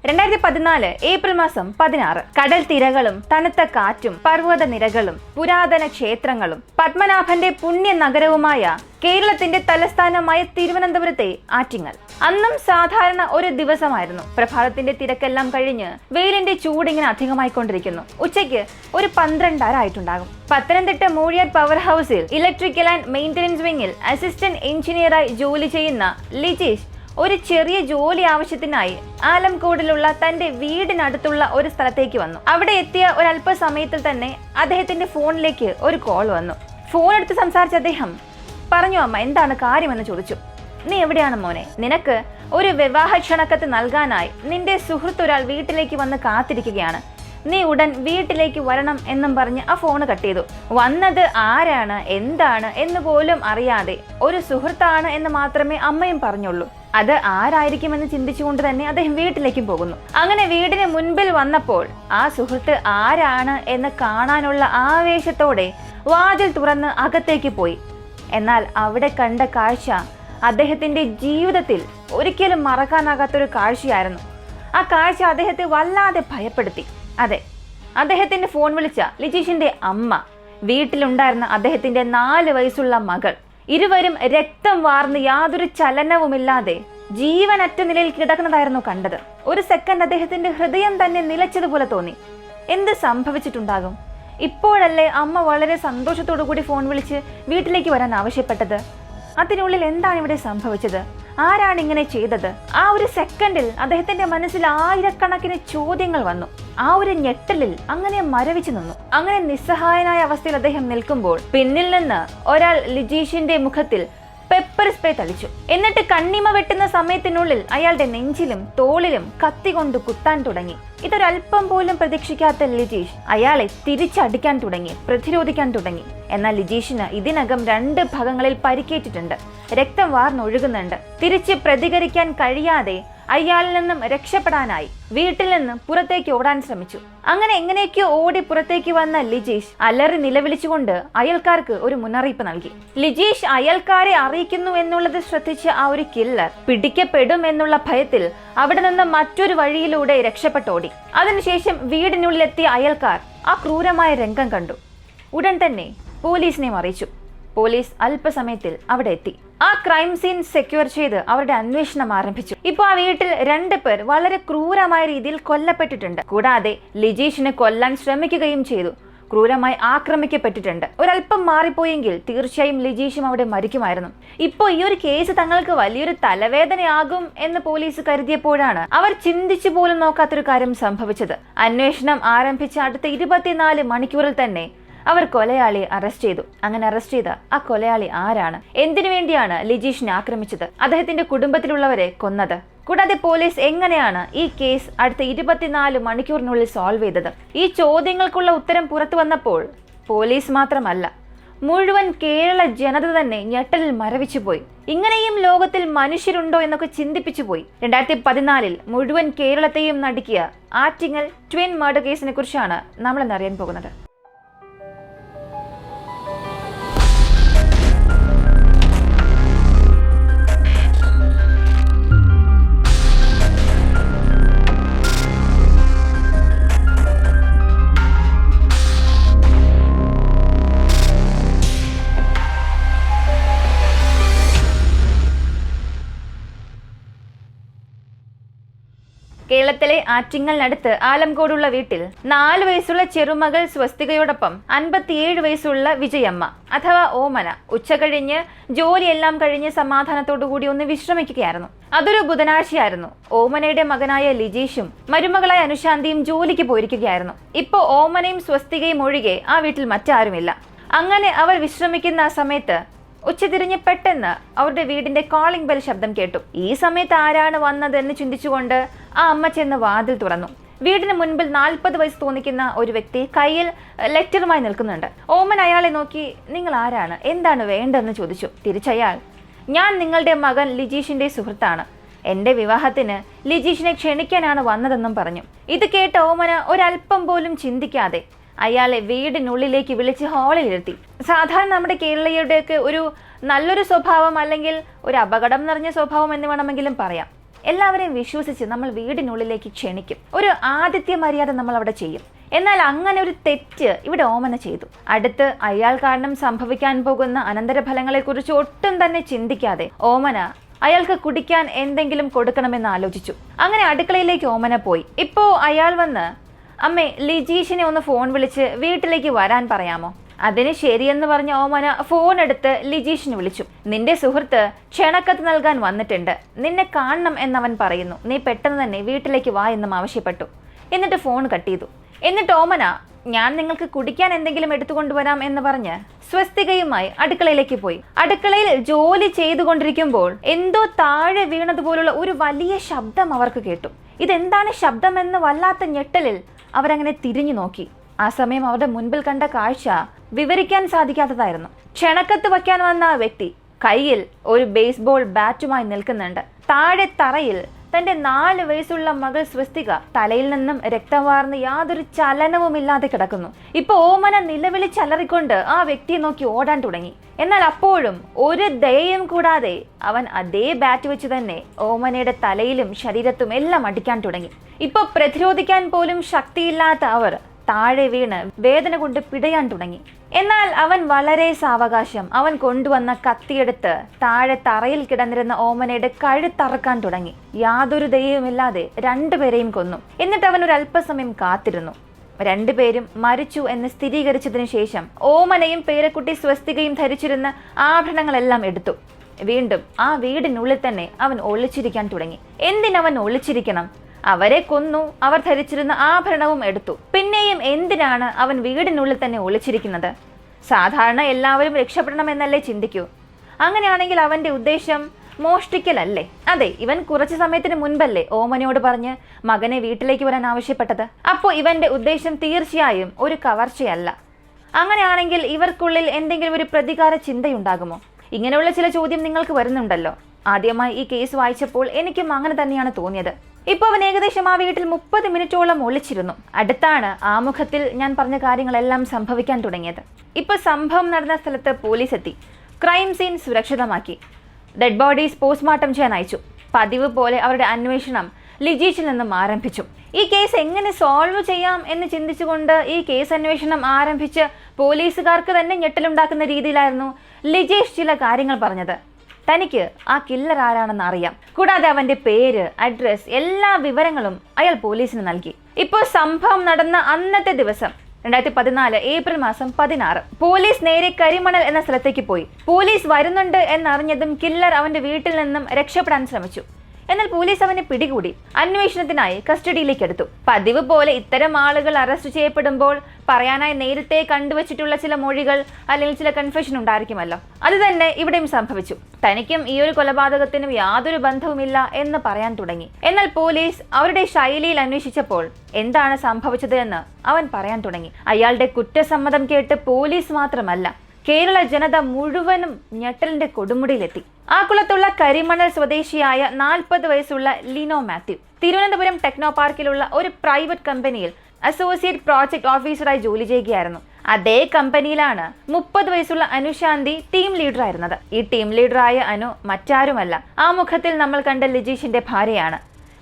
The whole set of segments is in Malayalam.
2014 ഏപ്രിൽ മാസം 16 കടൽ തിരകളും തണുത്ത കാറ്റും പർവ്വത നിരകളും പുരാതന ക്ഷേത്രങ്ങളും പത്മനാഭന്റെ പുണ്യ നഗരവുമായ കേരളത്തിന്റെ തലസ്ഥാനമായ തിരുവനന്തപുരത്തെ ആറ്റിങ്ങൽ. അന്നും സാധാരണ ഒരു ദിവസമായിരുന്നു. പ്രഭാതത്തിന്റെ തിരക്കെല്ലാം കഴിഞ്ഞ് വെയിലിന്റെ ചൂടിങ്ങനെ അധികമായിക്കൊണ്ടിരിക്കുന്നു. ഉച്ചയ്ക്ക് ഒരു 12:30 ആയിട്ടുണ്ടാകും. പത്തനംതിട്ട മൂഴിയാർ പവർ ഹൗസിൽ ഇലക്ട്രിക്കൽ ആൻഡ് മെയിൻ്റനൻസ് വിങ്ങിൽ അസിസ്റ്റന്റ് എഞ്ചിനീയറായി ജോലി ചെയ്യുന്ന ലിജീഷ് ഒരു ചെറിയ ജോലി ആവശ്യത്തിനായി ആലംകോടിലുള്ള തന്റെ വീടിനടുത്തുള്ള ഒരു സ്ഥലത്തേക്ക് വന്നു. അവിടെ എത്തിയ ഒരല്പസമയത്തിൽ തന്നെ അദ്ദേഹത്തിന്റെ ഫോണിലേക്ക് ഒരു കോൾ വന്നു. ഫോൺ എടുത്ത് സംസാരിച്ച അദ്ദേഹം പറഞ്ഞു, അമ്മ എന്താണ് കാര്യമെന്ന് ചോദിച്ചു. നീ എവിടെയാണ് മോനെ? നിനക്ക് ഒരു വിവാഹ ക്ഷണക്കത്ത് നൽകാനായി നിന്റെ സുഹൃത്ത് ഒരാൾ വീട്ടിലേക്ക് വന്ന് കാത്തിരിക്കുകയാണ്. നീ ഉടൻ വീട്ടിലേക്ക് വരണം എന്നും പറഞ്ഞ് ആ ഫോണ് കട്ട് ചെയ്തു. വന്നത് ആരാണ്, എന്താണ് എന്ന് പോലും അറിയാതെ ഒരു സുഹൃത്താണ് എന്ന് മാത്രമേ അമ്മയും പറഞ്ഞുള്ളൂ. അത് ആരായിരിക്കുമെന്ന് ചിന്തിച്ചുകൊണ്ട് തന്നെ അദ്ദേഹം വീട്ടിലേക്കും പോകുന്നു. അങ്ങനെ വീടിന് മുൻപിൽ വന്നപ്പോൾ ആ സുഹൃത്ത് ആരാണ് എന്ന് കാണാനുള്ള ആവേശത്തോടെ വാതിൽ തുറന്ന് അകത്തേക്ക് പോയി. എന്നാൽ അവിടെ കണ്ട കാഴ്ച അദ്ദേഹത്തിന്റെ ജീവിതത്തിൽ ഒരിക്കലും മറക്കാനാകാത്തൊരു കാഴ്ചയായിരുന്നു. ആ കാഴ്ച അദ്ദേഹത്തെ വല്ലാതെ ഭയപ്പെടുത്തി. അതെ, അദ്ദേഹത്തിന്റെ ഫോൺ വിളിച്ച ലിജീഷിന്റെ അമ്മ, വീട്ടിലുണ്ടായിരുന്ന അദ്ദേഹത്തിന്റെ 4 വയസ്സുള്ള മകൾ, ഇരുവരും രക്തം വാർന്ന് യാതൊരു ചലനവുമില്ലാതെ ജീവനറ്റ നിലയിൽ കിടക്കുന്നതായിരുന്നു കണ്ടത്. ഒരു സെക്കൻഡ് അദ്ദേഹത്തിന്റെ ഹൃദയം തന്നെ നിലച്ചതുപോലെ തോന്നി. എന്ത് സംഭവിച്ചിട്ടുണ്ടാകും? ഇപ്പോഴല്ലേ അമ്മ വളരെ സന്തോഷത്തോടു കൂടി ഫോൺ വിളിച്ച് വീട്ടിലേക്ക് വരാൻ ആവശ്യപ്പെട്ടത്? അതിനുള്ളിൽ എന്താണ് ഇവിടെ സംഭവിച്ചത്? ആരാണ് ഇങ്ങനെ ചെയ്തത്? ആ ഒരു സെക്കൻഡിൽ അദ്ദേഹത്തിന്റെ മനസ്സിൽ ആയിരക്കണക്കിന് ചോദ്യങ്ങൾ വന്നു. ആ ഒരു ഞെട്ടലിൽ അങ്ങനെ മരവിച്ചു നിന്നു. അങ്ങനെ നിസ്സഹായനായ അവസ്ഥയിൽ അദ്ദേഹം നിൽക്കുമ്പോൾ പിന്നിൽ നിന്ന് ഒരാൾ ലിജീഷിന്റെ മുഖത്തിൽ പെപ്പർ സ്പ്രേ തളിച്ചു. എന്നിട്ട് കണ്ണിമ വെട്ടുന്ന സമയത്തിനുള്ളിൽ അയാളുടെ നെഞ്ചിലും തോളിലും കത്തി കൊണ്ട് കുത്താൻ തുടങ്ങി. ഇതൊരല്പം പോലും പ്രതീക്ഷിക്കാത്ത ലിജീഷ് അയാളെ തിരിച്ചടിക്കാൻ തുടങ്ങി, പ്രതിരോധിക്കാൻ തുടങ്ങി. എന്നാൽ ലിജീഷിന് ഇതിനകം 2 ഭാഗങ്ങളിൽ പരിക്കേറ്റിട്ടുണ്ട്. രക്തം വാർന്നൊഴുകുന്നുണ്ട്. തിരിച്ച് പ്രതികരിക്കാൻ കഴിയാതെ അയാളിൽ നിന്നും രക്ഷപ്പെടാനായി വീട്ടിൽ നിന്നും പുറത്തേക്ക് ഓടാൻ ശ്രമിച്ചു. അങ്ങനെ എങ്ങനെയൊക്കെയോ ഓടി പുറത്തേക്ക് വന്ന ലിജീഷ് അലറി നിലവിളിച്ചുകൊണ്ട് അയൽക്കാർക്ക് ഒരു മുന്നറിയിപ്പ് നൽകി. ലിജീഷ് അയൽക്കാരെ അറിയിക്കുന്നു എന്നുള്ളത് ശ്രദ്ധിച്ച ആ ഒരു കില്ലർ പിടിക്കപ്പെടും എന്നുള്ള ഭയത്തിൽ അവിടെ നിന്ന് മറ്റൊരു വഴിയിലൂടെ രക്ഷപ്പെട്ടോടി. അതിനുശേഷം വീടിനുള്ളിലെത്തിയ അയൽക്കാർ ആ ക്രൂരമായ രംഗം കണ്ടു. ഉടൻ തന്നെ പോലീസിനെ അറിയിച്ചു. പോലീസ് അല്പസമയത്തിൽ അവിടെ എത്തി. ആ ക്രൈം സീൻ സെക്യൂർ ചെയ്ത് അവരുടെ അന്വേഷണം ആരംഭിച്ചു. ഇപ്പോൾ ആ വീട്ടിൽ 2 പേർ വളരെ ക്രൂരമായ രീതിയിൽ കൊല്ലപ്പെട്ടിട്ടുണ്ട്. കൂടാതെ ലിജീഷിനെ കൊല്ലാൻ ശ്രമിക്കുകയും ചെയ്തു. ക്രൂരമായി ആക്രമിക്കപ്പെട്ടിട്ടുണ്ട്. ഒരല്പം മാറിപ്പോയെങ്കിൽ തീർച്ചയായും ലിജീഷും അവിടെ മരിക്കുമായിരുന്നു. ഇപ്പോൾ ഈ ഒരു കേസ് തങ്ങൾക്ക് വലിയൊരു തലവേദനയാകും എന്ന് പോലീസ് കരുതിയപ്പോഴാണ് അവർ ചിന്തിച്ചു പോലും നോക്കാത്തൊരു കാര്യം സംഭവിച്ചത്. അന്വേഷണം ആരംഭിച്ച അടുത്ത 24 മണിക്കൂറിൽ തന്നെ അവർ കൊലയാളിയെ അറസ്റ്റ് ചെയ്തു. അങ്ങനെ അറസ്റ്റ് ചെയ്ത ആ കൊലയാളി ആരാണ്? എന്തിനു വേണ്ടിയാണ് ലിജീഷിനെ ആക്രമിച്ചത്? അദ്ദേഹത്തിന്റെ കുടുംബത്തിലുള്ളവരെ കൊന്നത്? കൂടാതെ പോലീസ് എങ്ങനെയാണ് ഈ കേസ് അടുത്ത 24 മണിക്കൂറിനുള്ളിൽ സോൾവ് ചെയ്തത്? ഈ ചോദ്യങ്ങൾക്കുള്ള ഉത്തരം പുറത്തു വന്നപ്പോൾ പോലീസ് മാത്രമല്ല, മുഴുവൻ കേരള ജനത തന്നെ ഞെട്ടലിൽ മരവിച്ചുപോയി. ഇങ്ങനെയും ലോകത്തിൽ മനുഷ്യരുണ്ടോ എന്നൊക്കെ ചിന്തിപ്പിച്ചു പോയി. 2014 മുഴുവൻ കേരളത്തെയും നടുക്കിയ ആറ്റിങ്ങൽ ട്വിൻ മർഡർ കേസിനെ കുറിച്ചാണ് നമ്മൾ ഇന്നറിയാൻ പോകുന്നത്. കേരളത്തിലെ ആറ്റിങ്ങലിനടുത്ത് ആലംകോടുള്ള വീട്ടിൽ 4 വയസ്സുള്ള ചെറുമകൾ സ്വസ്തികയോടൊപ്പം 57 വയസ്സുള്ള വിജയമ്മ അഥവാ ഓമന ഉച്ചകഴിഞ്ഞ് ജോലിയെല്ലാം കഴിഞ്ഞ് സമാധാനത്തോടുകൂടി ഒന്ന് വിശ്രമിക്കുകയായിരുന്നു. അതൊരു ബുധനാഴ്ചയായിരുന്നു. ഓമനയുടെ മകനായ ലിജീഷും മരുമകളായ അനുശാന്തിയും ജോലിക്ക് പോയിരിക്കുകയായിരുന്നു. ഇപ്പോൾ ഓമനയും സ്വസ്തികയും ഒഴികെ ആ വീട്ടിൽ മറ്റാരുമില്ല. അങ്ങനെ അവർ വിശ്രമിക്കുന്ന ആ സമയത്ത് ഉച്ചതിരിഞ്ഞ് പെട്ടെന്ന് അവരുടെ വീടിന്റെ കോളിംഗ് ബെൽ ശബ്ദം കേട്ടു. ഈ സമയത്ത് ആരാണ് വന്നതെന്ന് ചിന്തിച്ചുകൊണ്ട് ആ അമ്മ ചെന്ന് വാതിൽ തുറന്നു. വീടിന് മുൻപിൽ 40 വയസ്സ് തോന്നിക്കുന്ന ഒരു വ്യക്തി കയ്യിൽ ലെറ്ററുമായി നിൽക്കുന്നുണ്ട്. ഓമൻ അയാളെ നോക്കി, നിങ്ങൾ ആരാണ്, എന്താണ് വേണ്ടതെന്ന് ചോദിച്ചു. തിരിച്ചയാൾ, ഞാൻ നിങ്ങളുടെ മകൻ ലിജീഷിന്റെ സുഹൃത്താണ്. എന്റെ വിവാഹത്തിന് ലിജീഷിനെ ക്ഷണിക്കാനാണ് വന്നതെന്നും പറഞ്ഞു. ഇത് കേട്ട ഓമന ഒരല്പം പോലും ചിന്തിക്കാതെ അയാളെ വീടിനുള്ളിലേക്ക് വിളിച്ച് ഹാളിലിരുത്തി. സാധാരണ നമ്മുടെ കേരളീയരുടെയൊക്കെ ഒരു നല്ലൊരു സ്വഭാവം അല്ലെങ്കിൽ ഒരു അപകടം നിറഞ്ഞ സ്വഭാവം എന്ന് വേണമെങ്കിലും പറയാം. എല്ലാവരെയും വിശ്വസിച്ച് നമ്മൾ വീടിനുള്ളിലേക്ക് ക്ഷണിക്കും. ഒരു ആതിഥ്യ മര്യാദ നമ്മൾ അവിടെ ചെയ്യും. എന്നാൽ അങ്ങനെ ഒരു തെറ്റ് ഇവിടെ ഓമന ചെയ്തു. അടുത്ത് അയാൾ കാരണം സംഭവിക്കാൻ പോകുന്ന അനന്തരഫലങ്ങളെക്കുറിച്ച് ഒട്ടും തന്നെ ചിന്തിക്കാതെ ഓമന അയാൾക്ക് കുടിക്കാൻ എന്തെങ്കിലും കൊടുക്കണമെന്ന് ആലോചിച്ചു. അങ്ങനെ അടുക്കളയിലേക്ക് ഓമന പോയി. ഇപ്പോ അയാൾ വന്ന്, അമ്മേ, ലിജീഷിനെ ഒന്ന് ഫോൺ വിളിച്ച് വീട്ടിലേക്ക് വരാൻ പറയാമോ? അതിന് ശരിയെന്ന് പറഞ്ഞ ഓമന ഫോൺ എടുത്ത് ലിജീഷിനെ വിളിച്ചു. നിന്റെ സുഹൃത്ത് ക്ഷണക്കത്ത് നൽകാൻ വന്നിട്ടുണ്ട്, നിന്നെ കാണണം എന്നവൻ പറയുന്നു, നീ പെട്ടെന്ന് തന്നെ വീട്ടിലേക്ക് വാ എന്നും ആവശ്യപ്പെട്ടു. എന്നിട്ട് ഫോൺ കട്ട് ചെയ്തു. എന്നിട്ട് ഓമന, ഞാൻ നിങ്ങൾക്ക് കുടിക്കാൻ എന്തെങ്കിലും എടുത്തുകൊണ്ടുവരാം എന്ന് പറഞ്ഞ് സ്വസ്തികയുമായി അടുക്കളയിലേക്ക് പോയി. അടുക്കളയിൽ ജോലി ചെയ്തുകൊണ്ടിരിക്കുമ്പോൾ എന്തോ താഴെ വീണതുപോലുള്ള ഒരു വലിയ ശബ്ദം അവർക്ക് കേട്ടു. ഇതെന്താണ് ശബ്ദമെന്ന് വല്ലാത്ത ഞെട്ടലിൽ അവരങ്ങനെ തിരിഞ്ഞു നോക്കി. ആ സമയം അവരുടെ മുൻപിൽ കണ്ട കാഴ്ച വിവരിക്കാൻ സാധിക്കാത്തതായിരുന്നു. ക്ഷണക്കത്ത് വയ്ക്കാൻ വന്ന ആ വ്യക്തി കയ്യിൽ ഒരു ബേസ്ബോൾ ബാറ്റുമായി നിൽക്കുന്നുണ്ട്. താഴെ തറയിൽ തന്റെ 4 വയസ്സുള്ള മകൾ സ്വസ്തിക തലയിൽ നിന്നും രക്തം വാർന്ന് യാതൊരു ചലനവുമില്ലാതെ കിടക്കുന്നു. ഇപ്പൊ ഓമന നിലവിളിച്ചലറിക്കൊണ്ട് ആ വ്യക്തിയെ നോക്കി ഓടാൻ തുടങ്ങി. എന്നാൽ അപ്പോഴും ഒരു ദയയും കൂടാതെ അവൻ അതേ ബാറ്റ് വെച്ച് തന്നെ ഓമനയുടെ തലയിലും ശരീരത്തും എല്ലാം അടിക്കാൻ തുടങ്ങി. ഇപ്പൊ പ്രതിരോധിക്കാൻ പോലും ശക്തിയില്ലാത്ത അവർ താഴെ വീണ് വേദന കൊണ്ട് പിടയാൻ തുടങ്ങി. എന്നാൽ അവൻ വളരെ സാവകാശം അവൻ കൊണ്ടുവന്ന കത്തിയെടുത്ത് താഴെ തറയിൽ കിടന്നിരുന്ന ഓമനയുടെ കഴുത്തറക്കാൻ തുടങ്ങി. യാതൊരു ദയവുമില്ലാതെ 2 പേരെയും കൊന്നു. എന്നിട്ട് അവൻ ഒരു അല്പസമയം കാത്തിരുന്നു. 2 പേരും മരിച്ചു എന്ന് സ്ഥിരീകരിച്ചതിനു ശേഷം ഓമനയും പേരക്കുട്ടി സ്വസ്തികയും ധരിച്ചിരുന്ന ആഭരണങ്ങളെല്ലാം എടുത്തു. വീണ്ടും ആ വീടിനുള്ളിൽ തന്നെ അവൻ ഒളിച്ചിരിക്കാൻ തുടങ്ങി. എന്തിനവൻ ഒളിച്ചിരിക്കണം? അവരെ കൊന്നു, അവർ ധരിച്ചിരുന്ന ആഭരണവും എടുത്തു. പിന്നെയും എന്തിനാണ് അവൻ വീടിനുള്ളിൽ തന്നെ ഒളിച്ചിരിക്കുന്നത്? സാധാരണ എല്ലാവരും രക്ഷപ്പെടണമെന്നല്ലേ ചിന്തിക്കൂ. അങ്ങനെയാണെങ്കിൽ അവന്റെ ഉദ്ദേശം മോഷ്ടിക്കലല്ലേ? അതെ, ഇവൻ കുറച്ചു സമയത്തിന് മുൻപല്ലേ ഓമനയോട് പറഞ്ഞ് മകനെ വീട്ടിലേക്ക് വരാൻ ആവശ്യപ്പെട്ടത്. അപ്പോൾ ഇവന്റെ ഉദ്ദേശം തീർച്ചയായും ഒരു കവർച്ചയല്ല. അങ്ങനെയാണെങ്കിൽ ഇവർക്കുള്ളിൽ എന്തെങ്കിലും ഒരു പ്രതികാര ചിന്തയുണ്ടാകുമോ? ഇങ്ങനെയുള്ള ചില ചോദ്യം നിങ്ങൾക്ക് വരുന്നുണ്ടല്ലോ. ആദ്യമായി ഈ കേസ് വായിച്ചപ്പോൾ എനിക്കും അങ്ങനെ തന്നെയാണ് തോന്നിയത്. ഇപ്പൊ അവൻ ഏകദേശം ആ വീട്ടിൽ 30 മിനിറ്റോളം ഒളിച്ചിരുന്നു. അടുത്താണ് ആമുഖത്തിൽ ഞാൻ പറഞ്ഞ കാര്യങ്ങളെല്ലാം സംഭവിക്കാൻ തുടങ്ങിയത്. ഇപ്പൊ സംഭവം നടന്ന സ്ഥലത്ത് പോലീസ് എത്തി. ക്രൈം സീൻ സുരക്ഷിതമാക്കി. ഡെഡ് ബോഡീസ് പോസ്റ്റ്മോർട്ടം ചെയ്യാൻ അയച്ചു. പതിവ് പോലെ അവരുടെ അന്വേഷണം ലിജീഷിൽ നിന്നും ആരംഭിച്ചു. ഈ കേസ് എങ്ങനെ സോൾവ് ചെയ്യാം എന്ന് ചിന്തിച്ചുകൊണ്ട് ഈ കേസ് അന്വേഷണം ആരംഭിച്ച് പോലീസുകാർക്ക് തന്നെ ഞെട്ടലുണ്ടാക്കുന്ന രീതിയിലായിരുന്നു ലിജീഷ് ചില കാര്യങ്ങൾ പറഞ്ഞത്. തനിക്ക് ആ കില്ലർ ആരാണെന്ന് അറിയാം. കൂടാതെ അവന്റെ പേര്, അഡ്രസ്, എല്ലാ വിവരങ്ങളും അയാൾ പോലീസിന് നൽകി. ഇപ്പോൾ സംഭവം നടന്ന അന്നത്തെ ദിവസം 2014 ഏപ്രിൽ മാസം 16 പോലീസ് നേരെ കരിമണൽ എന്ന സ്ഥലത്തേക്ക് പോയി. പോലീസ് വരുന്നുണ്ട് എന്നറിഞ്ഞതും കില്ലർ അവന്റെ വീട്ടിൽ നിന്നും രക്ഷപ്പെടാൻ ശ്രമിച്ചു. എന്നാൽ പോലീസ് അവനെ പിടികൂടി അന്വേഷണത്തിനായി കസ്റ്റഡിയിലേക്ക് എടുത്തു. പതിവ് പോലെ ഇത്തരം ആളുകൾ അറസ്റ്റ് ചെയ്യപ്പെടുമ്പോൾ പറയാനായി നേരത്തെ കണ്ടുവച്ചിട്ടുള്ള ചില മൊഴികൾ അല്ലെങ്കിൽ ചില കൺഫെഷൻ ഉണ്ടായിരിക്കുമല്ലോ. അത് തന്നെ ഇവിടെയും സംഭവിച്ചു. തനിക്കും ഈ ഒരു കൊലപാതകത്തിനും യാതൊരു ബന്ധവുമില്ല എന്ന് പറയാൻ തുടങ്ങി. എന്നാൽ പോലീസ് അവരുടെ ശൈലിയിൽ അന്വേഷിച്ചപ്പോൾ എന്താണ് സംഭവിച്ചത് എന്ന് അവൻ പറയാൻ തുടങ്ങി. അയാളുടെ കുറ്റസമ്മതം കേട്ട് പോലീസ് മാത്രമല്ല, കേരള ജനത മുഴുവനും ഞെട്ടലിന്റെ കൊടുമുടിയിലെത്തി. ആക്കുളത്തുള്ള കരിമണൽ സ്വദേശിയായ 40 വയസ്സുള്ള ലിനോ മാത്യു തിരുവനന്തപുരം ടെക്നോ പാർക്കിലുള്ള ഒരു പ്രൈവറ്റ് കമ്പനിയിൽ അസോസിയേറ്റ് പ്രോജക്ട് ഓഫീസറായി ജോലി ചെയ്യുകയായിരുന്നു. അതേ കമ്പനിയിലാണ് 30 വയസ്സുള്ള അനുശാന്തി ടീം ലീഡർ ആയിരുന്നത്. ഈ ടീം ലീഡറായ അനു മറ്റാരുമല്ല, ആ മുഖത്തിൽ നമ്മൾ കണ്ട ലിജീഷിന്റെ ഭാര്യയാണ്.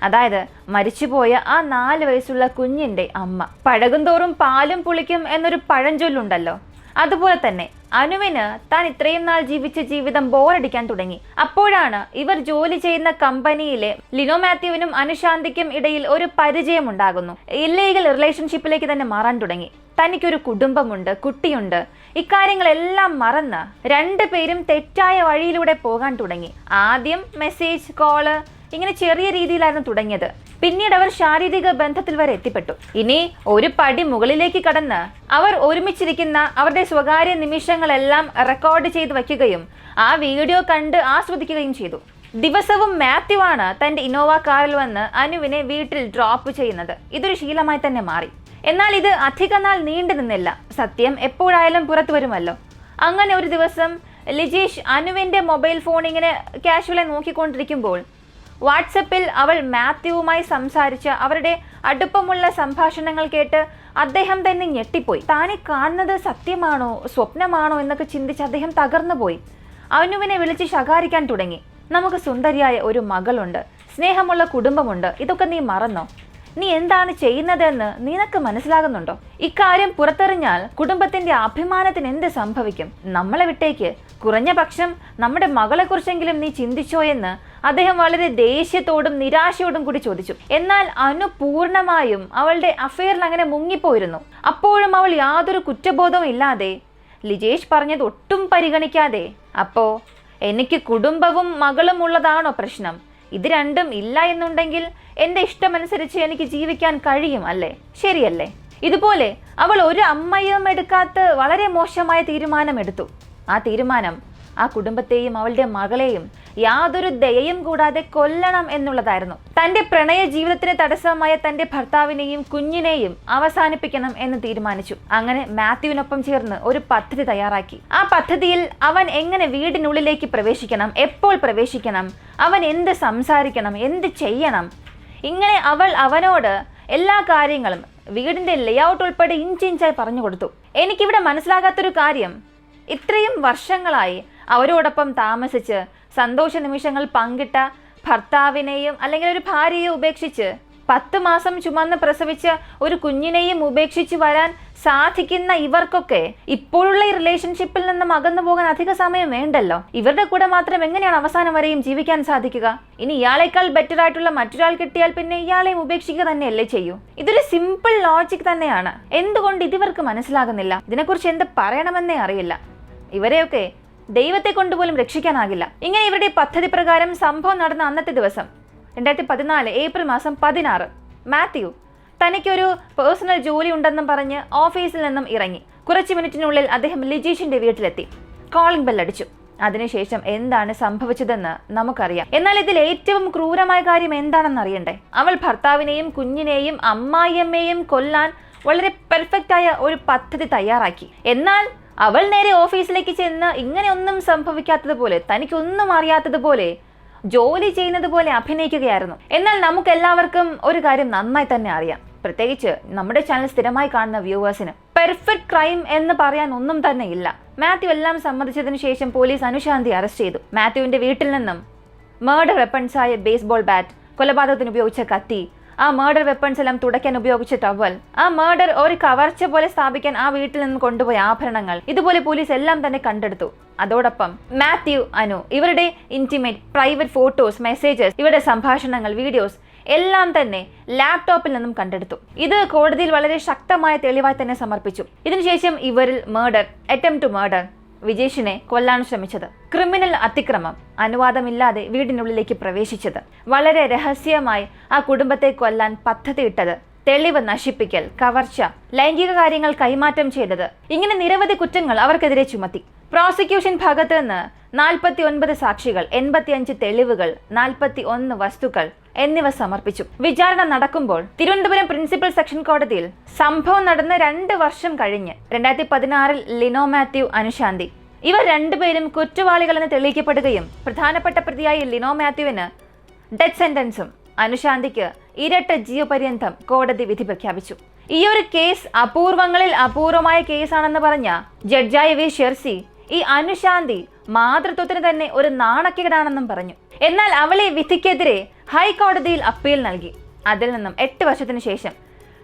അതായത് മരിച്ചുപോയ ആ 4 വയസ്സുള്ള കുഞ്ഞിന്റെ അമ്മ. പഴകുന്തോറും പാലും പുളിക്കും എന്നൊരു പഴഞ്ചൊല്ലുണ്ടല്ലോ, അതുപോലെ തന്നെ അനുവിന് താൻ ഇത്രയും നാൾ ജീവിച്ച ജീവിതം ബോറടിക്കാൻ തുടങ്ങി. അപ്പോഴാണ് ഇവർ ജോലി ചെയ്യുന്ന കമ്പനിയിലെ ലിനോ മാത്യുവിനും അനുശാന്തിക്കും ഇടയിൽ ഒരു പരിചയം ഉണ്ടാകുന്നു. ഇല്ലീഗൽ റിലേഷൻഷിപ്പിലേക്ക് തന്നെ മാറാൻ തുടങ്ങി. തനിക്കൊരു കുടുംബമുണ്ട്, കുട്ടിയുണ്ട്. ഇക്കാര്യങ്ങളെല്ലാം മറന്ന് 2 പേരും തെറ്റായ വഴിയിലൂടെ പോകാൻ തുടങ്ങി. ആദ്യം മെസ്സേജ്, കോള്, ഇങ്ങനെ ചെറിയ രീതിയിലായിരുന്നു തുടങ്ങിയത്. പിന്നീട് അവർ ശാരീരിക ബന്ധത്തിൽ വരെ എത്തിപ്പെട്ടു. ഇനി ഒരു പടി മുകളിലേക്ക് കടന്ന് അവർ ഒരുമിച്ചിരിക്കുന്ന അവരുടെ സ്വകാര്യ നിമിഷങ്ങളെല്ലാം റെക്കോർഡ് ചെയ്ത് വയ്ക്കുകയും ആ വീഡിയോ കണ്ട് ആസ്വദിക്കുകയും ചെയ്തു. ദിവസവും മാത്യു ആണ് തന്റെ ഇന്നോവ കാറിൽ വന്ന് അനുവിനെ വീട്ടിൽ ഡ്രോപ്പ് ചെയ്യുന്നത്. ഇതൊരു ശീലമായി തന്നെ മാറി. എന്നാൽ ഇത് അധികനാൾ നീണ്ടു നിന്നില്ല. സത്യം എപ്പോഴായാലും പുറത്തു വരുമല്ലോ. അങ്ങനെ ഒരു ദിവസം ലിജീഷ് അനുവിന്റെ മൊബൈൽ ഫോൺ ഇങ്ങനെ കാഷ്വലായി നോക്കിക്കൊണ്ടിരിക്കുമ്പോൾ വാട്സപ്പിൽ അവൾ മാത്യുവുമായി സംസാരിച്ച് അവരുടെ അടുപ്പമുള്ള സംഭാഷണങ്ങൾ കേട്ട് അദ്ദേഹം തന്നെ ഞെട്ടിപ്പോയി. താനെ കാണുന്നത് സത്യമാണോ സ്വപ്നമാണോ എന്നൊക്കെ ചിന്തിച്ച് അദ്ദേഹം തകർന്നുപോയി. അനുവിനെ വിളിച്ച് ശകാരിക്കാൻ തുടങ്ങി. നമുക്ക് സുന്ദരിയായ ഒരു മകളുണ്ട്, സ്നേഹമുള്ള കുടുംബമുണ്ട്. ഇതൊക്കെ നീ മറന്നോ? നീ എന്താണ് ചെയ്യുന്നതെന്ന് നിനക്ക് മനസ്സിലാകുന്നുണ്ടോ? ഇക്കാര്യം പുറത്തെറിഞ്ഞാൽ കുടുംബത്തിന്റെ അഭിമാനത്തിന് എന്ത് സംഭവിക്കും? നമ്മളെ വിട്ടേക്ക്, കുറഞ്ഞ പക്ഷം നമ്മുടെ മകളെക്കുറിച്ചെങ്കിലും നീ ചിന്തിച്ചോ എന്ന് അദ്ദേഹം വളരെ ദേഷ്യത്തോടും നിരാശയോടും കൂടി ചോദിച്ചു. എന്നാൽ അനു പൂർണ്ണമായും അവളുടെ അഫെയറിൽ അങ്ങനെ മുങ്ങിപ്പോയിരുന്നു. അപ്പോഴും അവൾ യാതൊരു കുറ്റബോധവും ഇല്ലാതെ ലിജേഷ് പറഞ്ഞത് ഒട്ടും പരിഗണിക്കാതെ, അപ്പോ എനിക്ക് കുടുംബവും മകളും ഉള്ളതാണോ പ്രശ്നം? ഇത് രണ്ടും ഇല്ല എന്നുണ്ടെങ്കിൽ എൻ്റെ ഇഷ്ടമനുസരിച്ച് എനിക്ക് ജീവിക്കാൻ കഴിയും അല്ലേ? ശരിയല്ലേ? ഇതുപോലെ അവൾ ഒരു അമ്മയും എടുക്കാത്ത വളരെ മോശമായ തീരുമാനമെടുത്തു. ആ തീരുമാനം ആ കുടുംബത്തെയും അവളുടെ മകളെയും യാതൊരു ദയയും കൂടാതെ കൊല്ലണം എന്നുള്ളതായിരുന്നു. തൻ്റെ പ്രണയ ജീവിതത്തിന് തടസ്സമായ തൻ്റെ ഭർത്താവിനെയും കുഞ്ഞിനെയും അവസാനിപ്പിക്കണം എന്ന് തീരുമാനിച്ചു. അങ്ങനെ മാത്യുവിനൊപ്പം ചേർന്ന് ഒരു പദ്ധതി തയ്യാറാക്കി. ആ പദ്ധതിയിൽ അവൻ എങ്ങനെ വീടിനുള്ളിലേക്ക് പ്രവേശിക്കണം, എപ്പോൾ പ്രവേശിക്കണം, അവൻ എന്ത് സംസാരിക്കണം, എന്ത് ചെയ്യണം, ഇങ്ങനെ അവൾ അവനോട് എല്ലാ കാര്യങ്ങളും വീടിന്റെ ലേഔട്ട് ഉൾപ്പെടെ ഇഞ്ചിഞ്ചായി പറഞ്ഞു കൊടുത്തു. എനിക്കിവിടെ മനസ്സിലാകാത്തൊരു കാര്യം, ഇത്രയും വർഷങ്ങളായി അവരോടൊപ്പം താമസിച്ച് സന്തോഷ നിമിഷങ്ങൾ പങ്കിട്ട ഭർത്താവിനെയും അല്ലെങ്കിൽ ഒരു ഭാര്യയെ ഉപേക്ഷിച്ച് 10 മാസം ചുമന്ന് പ്രസവിച്ച ഒരു കുഞ്ഞിനെയും ഉപേക്ഷിച്ച് വരാൻ സാധിക്കുന്ന ഇവർക്കൊക്കെ ഇപ്പോഴുള്ള ഈ റിലേഷൻഷിപ്പിൽ നിന്നും അകന്നു പോകാൻ അധിക സമയം വേണ്ടല്ലോ. ഇവരുടെ കൂടെ മാത്രം എങ്ങനെയാണ് അവസാനം വരെയും ജീവിക്കാൻ സാധിക്കുക? ഇനി ഇയാളെക്കാൾ ബെറ്റർ ആയിട്ടുള്ള മറ്റൊരാൾ കിട്ടിയാൽ പിന്നെ ഇയാളെയും ഉപേക്ഷിക്കുക തന്നെയല്ലേ ചെയ്യൂ? ഇതൊരു സിമ്പിൾ ലോജിക് തന്നെയാണ്. എന്തുകൊണ്ട് ഇതിവർക്ക് മനസ്സിലാകുന്നില്ല? ഇതിനെക്കുറിച്ച് എന്ത് പറയണമെന്നേ അറിയില്ല. ഇവരെയൊക്കെ ദൈവത്തെ കൊണ്ടുപോലും രക്ഷിക്കാനാകില്ല. ഇങ്ങനെ ഇവരുടെ പദ്ധതി പ്രകാരം സംഭവം നടന്ന അന്നത്തെ ദിവസം 2014 ഏപ്രിൽ മാസം 16 മാത്യു തനിക്കൊരു പേഴ്സണൽ ജോലി ഉണ്ടെന്നും പറഞ്ഞ് ഓഫീസിൽ നിന്നും ഇറങ്ങി. കുറച്ച് മിനിറ്റിനുള്ളിൽ അദ്ദേഹം ലിജീഷിന്റെ വീട്ടിലെത്തി. കോളിംഗ് ബെൽ അടിച്ചു. അതിനുശേഷം എന്താണ് സംഭവിച്ചതെന്ന് നമുക്കറിയാം. എന്നാൽ ഇതിൽ ഏറ്റവും ക്രൂരമായ കാര്യം എന്താണെന്ന് അറിയണ്ടേ? അവൾ ഭർത്താവിനെയും കുഞ്ഞിനെയും അമ്മായിയമ്മയെയും കൊല്ലാൻ വളരെ പെർഫെക്റ്റ് ആയ ഒരു പദ്ധതി തയ്യാറാക്കി. എന്നാൽ അവൾ നേരെ ഓഫീസിലേക്ക് ചെന്ന് ഇങ്ങനെയൊന്നും സംഭവിക്കാത്തതുപോലെ, തനിക്കൊന്നും അറിയാത്തതുപോലെ, ജോലി ചെയ്യുന്നത് പോലെ അഭിനയിക്കുകയായിരുന്നു. എന്നാൽ നമുക്ക് എല്ലാവർക്കും ഒരു കാര്യം നന്നായി തന്നെ അറിയാം, പ്രത്യേകിച്ച് നമ്മുടെ ചാനൽ സ്ഥിരമായി കാണുന്ന വ്യൂവേഴ്സിന്. പെർഫെക്റ്റ് ക്രൈം എന്ന് പറയാൻ ഒന്നും തന്നെ ഇല്ല. മാത്യു എല്ലാം സമ്മതിച്ചതിന് ശേഷം പോലീസ് അനുശാന്തി അറസ്റ്റ് ചെയ്തു. മാത്യുവിന്റെ വീട്ടിൽ നിന്നും മർഡർ വെപ്പൺസായ ബേസ്ബോൾ ബാറ്റ്, കൊലപാതകത്തിന് ഉപയോഗിച്ച കത്തി, ആ മർഡർ വെപ്പൺസ് എല്ലാം തുടയ്ക്കാൻ ഉപയോഗിച്ച ടവൽ, ആ മർഡർ ഒരു കവർച്ച പോലെ സ്ഥാപിക്കാൻ ആ വീട്ടിൽ നിന്ന് കൊണ്ടുപോയ ആഭരണങ്ങൾ, ഇതുപോലെ പോലീസ് എല്ലാം തന്നെ കണ്ടെടുത്തു. അതോടൊപ്പം മാത്യു, അനു ഇവരുടെ ഇന്റിമേറ്റ് പ്രൈവറ്റ് ഫോട്ടോസ്, മെസ്സേജസ്, ഇവരുടെ സംഭാഷണങ്ങൾ, വീഡിയോസ് എല്ലാം തന്നെ ലാപ്ടോപ്പിൽ നിന്നും കണ്ടെടുത്തു. ഇത് കോടതിയിൽ വളരെ ശക്തമായ തെളിവായി തന്നെ സമർപ്പിച്ചു. ഇതിനുശേഷം ഇവരിൽ അറ്റംപ്റ്റ് ടു മർഡർ, വിജേഷിനെ കൊല്ലാൻ ശ്രമിച്ചത്, ക്രിമിനൽ അതിക്രമം, അനുവാദമില്ലാതെ വീടിനുള്ളിലേക്ക് പ്രവേശിച്ചത്, വളരെ രഹസ്യമായി ആ കുടുംബത്തെ കൊല്ലാൻ പദ്ധതിയിട്ടത്, തെളിവ് നശിപ്പിക്കൽ, കവർച്ച, ലൈംഗിക കാര്യങ്ങൾ കൈമാറ്റം ചെയ്തത്, ഇങ്ങനെ നിരവധി കുറ്റങ്ങൾ അവർക്കെതിരെ ചുമത്തി. പ്രോസിക്യൂഷൻ ഭാഗത്ത് നിന്ന് 49 സാക്ഷികൾ, 85 തെളിവുകൾ, 41 വസ്തുക്കൾ എന്നിവ സമർപ്പിച്ചു. വിചാരണ നടക്കുമ്പോൾ തിരുവനന്തപുരം പ്രിൻസിപ്പൽ സെഷൻ കോടതിയിൽ സംഭവം നടന്ന് 2 വർഷം കഴിഞ്ഞ് 2016 ലിനോ മാത്യു, അനുശാന്തി ഇവർ രണ്ടുപേരും കുറ്റവാളികളെന്ന് തെളിയിക്കപ്പെടുകയും പ്രധാനപ്പെട്ട പ്രതിയായ ലിനോ മാത്യുവിന് ഡെത്ത് സെന്റൻസും അനുശാന്തിക്ക് ഇരട്ട ജീവപര്യന്തം കോടതി വിധി പ്രഖ്യാപിച്ചു. ഈ ഒരു കേസ് അപൂർവങ്ങളിൽ അപൂർവമായ കേസാണെന്ന് പറഞ്ഞ ജഡ്ജായ വി ഷെർസി ഈ അനുശാന്തി മാതൃത്വത്തിന് തന്നെ ഒരു നാണക്കേടാണെന്നും പറഞ്ഞു. എന്നാൽ അവളെ വിധിക്കെതിരെ ഹൈക്കോടതിയിൽ അപ്പീൽ നൽകി. അതിൽ നിന്നും 8 വർഷത്തിന് ശേഷം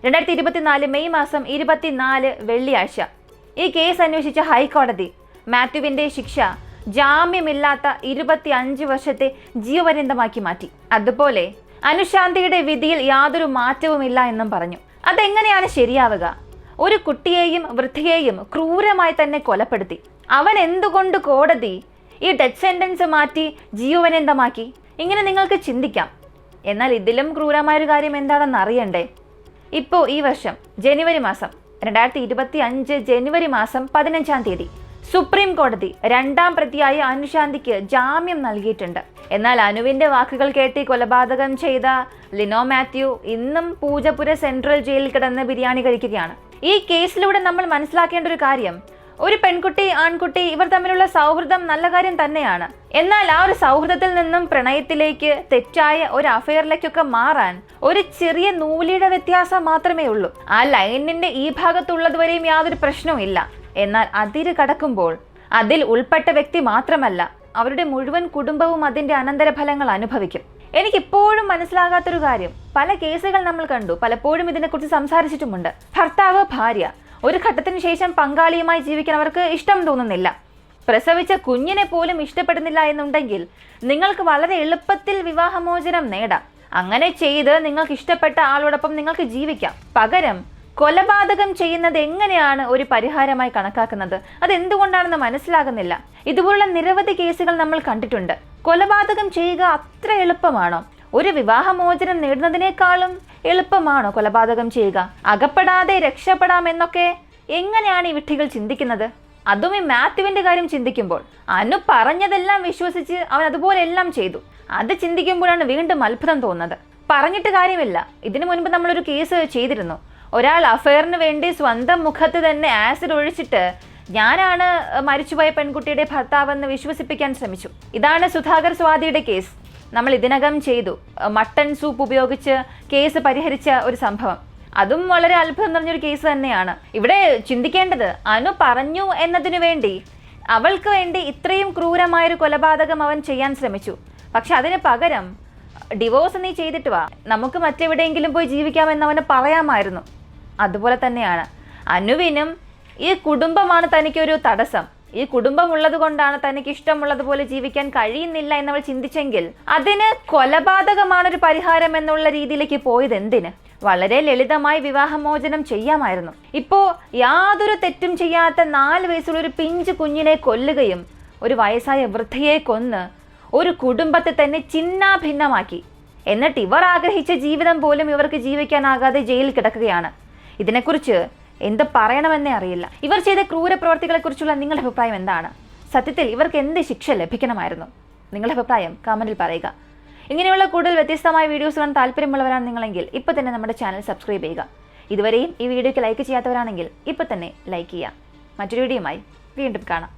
2024 മെയ് മാസം 24 വെള്ളിയാഴ്ച ഈ കേസ് അന്വേഷിച്ച ഹൈക്കോടതി മാത്യുവിന്റെ ശിക്ഷ ജാമ്യമില്ലാത്ത 25 വർഷത്തെ ജീവപര്യന്തമാക്കി മാറ്റി. അതുപോലെ അനുശാന്തിയുടെ വിധിയിൽ യാതൊരു മാറ്റവുമില്ല എന്നും പറഞ്ഞു. അതെങ്ങനെയാണ് ശരിയാവുക? ഒരു കുട്ടിയെയും വൃദ്ധയെയും ക്രൂരമായി തന്നെ കൊലപ്പെടുത്തി. അവൻ എന്തുകൊണ്ട് കോടതി ഈ ഡെത്ത് സെന്റൻസ് മാറ്റി ജീവപര്യന്തമാക്കി? ഇങ്ങനെ നിങ്ങൾക്ക് ചിന്തിക്കാം. എന്നാൽ ഇതിലും ക്രൂരമായൊരു കാര്യം എന്താണെന്ന് അറിയണ്ടേ? ഇപ്പോൾ ഈ വർഷം ജനുവരി മാസം 2025 ജനുവരി മാസം 15-ാം തീയതി സുപ്രീം കോടതി 2ാം പ്രതിയായ അനുശാന്തിക്ക് ജാമ്യം നൽകിയിട്ടുണ്ട്. എന്നാൽ അനുവിന്റെ വാക്കുകൾ കേട്ട് കൊലപാതകം ചെയ്ത ലിനോ മാത്യു ഇന്നും പൂജപ്പുര സെൻട്രൽ ജയിലിൽ കിടന്ന് ബിരിയാണി കഴിക്കുകയാണ്. ഈ കേസിലൂടെ നമ്മൾ മനസ്സിലാക്കേണ്ട ഒരു കാര്യം, ഒരു പെൺകുട്ടി ആൺകുട്ടി ഇവർ തമ്മിലുള്ള സൗഹൃദം നല്ല കാര്യം തന്നെയാണ്. എന്നാൽ ആ ഒരു സൗഹൃദത്തിൽ നിന്നും പ്രണയത്തിലേക്ക്, തെറ്റായ ഒരു അഫെയറിലേക്കൊക്കെ മാറാൻ ഒരു ചെറിയ നൂലിയുടെ വ്യത്യാസം മാത്രമേ ഉള്ളൂ. ആ ലൈനിന്റെ ഈ ഭാഗത്തുള്ളതുവരെയും യാതൊരു പ്രശ്നവും ഇല്ല. എന്നാൽ അതിര് കടക്കുമ്പോൾ അതിൽ ഉൾപ്പെട്ട വ്യക്തി മാത്രമല്ല, അവരുടെ മുഴുവൻ കുടുംബവും അതിന്റെ അനന്തരഫലങ്ങൾ അനുഭവിക്കും. എനിക്കിപ്പോഴും മനസ്സിലാകാത്തൊരു കാര്യം, പല കേസുകൾ നമ്മൾ കണ്ടു, പലപ്പോഴും ഇതിനെക്കുറിച്ച് സംസാരിച്ചിട്ടുമുണ്ട്. ഭർത്താവ്, ഭാര്യ ഒരു ഘട്ടത്തിന് ശേഷം പങ്കാളിയുമായി ജീവിക്കാൻ അവർക്ക് ഇഷ്ടം തോന്നുന്നില്ല, പ്രസവിച്ച കുഞ്ഞിനെ പോലും ഇഷ്ടപ്പെടുന്നില്ല എന്നുണ്ടെങ്കിൽ നിങ്ങൾക്ക് വളരെ എളുപ്പത്തിൽ വിവാഹമോചനം നേടാം. അങ്ങനെ ചെയ്ത് നിങ്ങൾക്ക് ഇഷ്ടപ്പെട്ട ആളോടൊപ്പം നിങ്ങൾക്ക് ജീവിക്കാം. പകരം കൊലപാതകം ചെയ്യുന്നത് എങ്ങനെയാണ് ഒരു പരിഹാരമായി കണക്കാക്കുന്നത്? അതെന്തുകൊണ്ടാണെന്ന് മനസ്സിലാകുന്നില്ല. ഇതുപോലുള്ള നിരവധി കേസുകൾ നമ്മൾ കണ്ടിട്ടുണ്ട്. കൊലപാതകം ചെയ്യുക അത്ര എളുപ്പമാണോ? ഒരു വിവാഹമോചനം നേടുന്നതിനേക്കാളും എളുപ്പമാണോ കൊലപാതകം ചെയ്യുക? അകപ്പെടാതെ രക്ഷപ്പെടാമെന്നൊക്കെ എങ്ങനെയാണ് ഈ വിഡ്ഢികൾ ചിന്തിക്കുന്നത്? അതും ഈ മാത്യുവിന്റെ കാര്യം ചിന്തിക്കുമ്പോൾ, അനു പറഞ്ഞതെല്ലാം വിശ്വസിച്ച് അവൻ അതുപോലെ എല്ലാം ചെയ്തു. അത് ചിന്തിക്കുമ്പോഴാണ് വീണ്ടും അത്ഭുതം തോന്നുന്നത്. പറഞ്ഞിട്ട് കാര്യമില്ല. ഇതിനു മുൻപ് നമ്മളൊരു കേസ് ചെയ്തിരുന്നു. ഒരാൾ അഫെയറിന് വേണ്ടി സ്വന്തം മുഖത്ത് തന്നെ ആസിഡ് ഒഴിച്ചിട്ട് ഞാനാണ് മരിച്ചുപോയ പെൺകുട്ടിയുടെ ഭർത്താവെന്ന് വിശ്വസിപ്പിക്കാൻ ശ്രമിച്ചു. ഇതാണ് സുധാകർ സ്വാതിയുടെ കേസ്. നമ്മൾ ഇതിനകം ചെയ്തു. മട്ടൺ സൂപ്പ് ഉപയോഗിച്ച് കേസ് പരിഹരിച്ച ഒരു സംഭവം. അതും വളരെ അത്ഭുതം നിറഞ്ഞൊരു കേസ് തന്നെയാണ്. ഇവിടെ ചിന്തിക്കേണ്ടത്, അനു പറഞ്ഞു എന്നതിനു വേണ്ടി, അവൾക്ക് വേണ്ടി ഇത്രയും ക്രൂരമായൊരു കൊലപാതകം അവൻ ചെയ്യാൻ ശ്രമിച്ചു. പക്ഷെ അതിന് പകരം ഡിവോഴ്സ് നീ ചെയ്തിട്ട് വാ, നമുക്ക് മറ്റെവിടെയെങ്കിലും പോയി ജീവിക്കാമെന്ന് അവന് പറയാമായിരുന്നു. അതുപോലെ തന്നെയാണ് അനുവിനും ഈ കുടുംബമാണ് തനിക്കൊരു തടസ്സം, ഈ കുടുംബം ഉള്ളത് കൊണ്ടാണ് തനിക്ക് ഇഷ്ടമുള്ളതുപോലെ ജീവിക്കാൻ കഴിയുന്നില്ല എന്നവൾ ചിന്തിച്ചെങ്കിൽ അതിന് കൊലപാതകമാണൊരു പരിഹാരം എന്നുള്ള രീതിയിലേക്ക് പോയത് എന്തിന്? വളരെ ലളിതമായി വിവാഹമോചനം ചെയ്യാമായിരുന്നു. ഇപ്പോ യാതൊരു തെറ്റും ചെയ്യാത്ത 4 വയസ്സുള്ള ഒരു പിഞ്ചു കുഞ്ഞിനെ കൊല്ലുകയും ഒരു വയസ്സായ വൃദ്ധയെ കൊന്ന് ഒരു കുടുംബത്തെ തന്നെ ചിന്നാഭിന്നമാക്കി. എന്നിട്ട് ഇവർ ആഗ്രഹിച്ച ജീവിതം പോലും ഇവർക്ക് ജീവിക്കാനാകാതെ ജയിലിൽ കിടക്കുകയാണ്. ഇതിനെക്കുറിച്ച് എന്ത് പറയണമെന്നേ അറിയില്ല. ഇവർ ചെയ്ത ക്രൂര പ്രവർത്തികളെക്കുറിച്ചുള്ള നിങ്ങളുടെ അഭിപ്രായം എന്താണ്? സത്യത്തിൽ ഇവർക്ക് എന്ത് ശിക്ഷ ലഭിക്കണമായിരുന്നു? നിങ്ങളുടെ അഭിപ്രായം കമന്റിൽ പറയുക. ഇങ്ങനെയുള്ള കൂടുതൽ വ്യത്യസ്തമായ വീഡിയോസ് കാണാൻ താല്പര്യമുള്ളവരാണ് നിങ്ങളെങ്കിൽ ഇപ്പോൾ തന്നെ നമ്മുടെ ചാനൽ സബ്സ്ക്രൈബ് ചെയ്യുക. ഇതുവരെയും ഈ വീഡിയോയ്ക്ക് ലൈക്ക് ചെയ്യാത്തവരാണെങ്കിൽ ഇപ്പോൾ തന്നെ ലൈക്ക് ചെയ്യുക. മറ്റൊരു വീഡിയോയുമായി വീണ്ടും കാണാം.